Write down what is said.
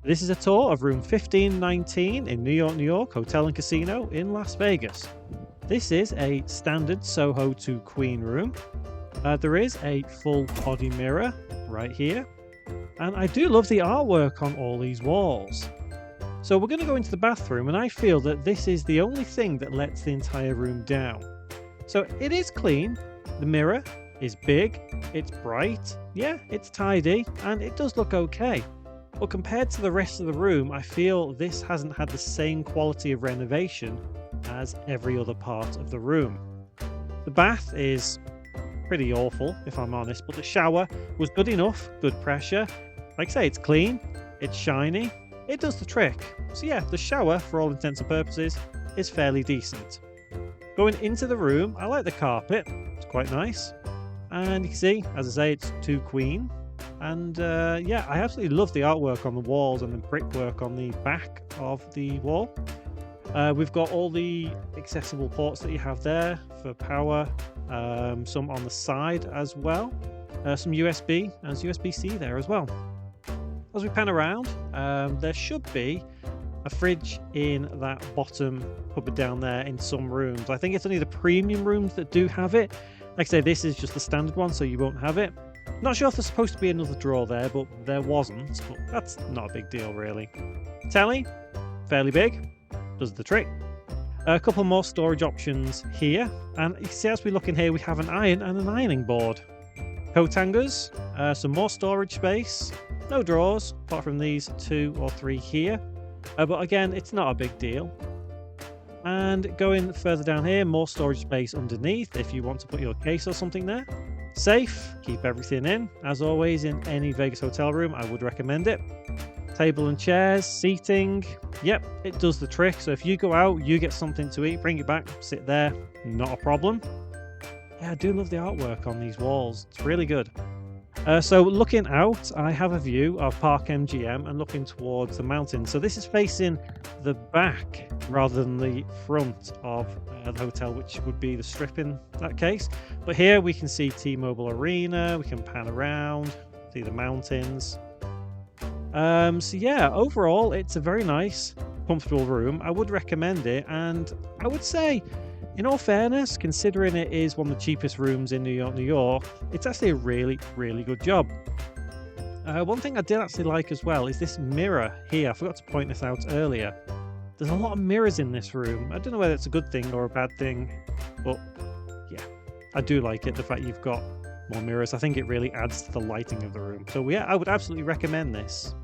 This is a tour of room 1519 in New York Hotel and Casino in Las Vegas. This is a standard SoHo Two Queen room. There is a full body mirror right here, and I do love the artwork on all these walls. So we're going to go into the bathroom, and I feel that this is the only thing that lets the entire room down. So it is clean, the mirror is big, it's bright, yeah, it's tidy, and it does look okay. But compared to the rest of the room, I feel this hasn't had the same quality of renovation as every other part of the room. The bath is pretty awful, if I'm honest, but the shower was good enough, good pressure. Like I say, it's clean, it's shiny, it does the trick. So yeah, the shower, for all intents and purposes, is fairly decent. Going into the room, I like the carpet, it's quite nice. And you can see, as I say, it's Two Queen. And yeah, I absolutely love the artwork on the walls and the brickwork on the back of the wall. We've got all the accessible ports that you have there for power, some on the side as well, some USB, and there's USB-C there as well. As we pan around, there should be a fridge in that bottom cupboard down there in some rooms. I think it's only the premium rooms that do have it. Like I say, this is just the standard one, so you won't have it. Not sure if there's supposed to be another drawer there, but there wasn't. But that's not a big deal, really. Telly, fairly big, does the trick. A couple more storage options here, and you can see as we look in here, we have an iron and an ironing board. Coat hangers, some more storage space, no drawers, apart from these 2 or 3 here. But again, it's not a big deal. And going further down here, more storage space underneath if you want to put your case or something there. Safe, keep everything in. As always, in any Vegas hotel room, I would recommend it. Table and chairs, seating, yep, it does the trick. So if you go out, you get something to eat, bring it back, sit there, not a problem. Yeah, I do love the artwork on these walls. It's really good. So looking out, I have a view of Park MGM and looking towards the mountains. So this is facing the back rather than the front of the hotel, which would be the Strip in that case. But here we can see T-Mobile Arena, we can pan around, see the mountains. So yeah, overall, it's a very nice, comfortable room. I would recommend it, and I would say, in all fairness, considering it is one of the cheapest rooms in New York, it's actually a really, really good job. One thing I did actually like as well is this mirror here. I forgot to point this out earlier. There's a lot of mirrors in this room. I don't know whether it's a good thing or a bad thing, but yeah, I do like it, the fact you've got more mirrors. I think it really adds to the lighting of the room. So yeah, I would absolutely recommend this.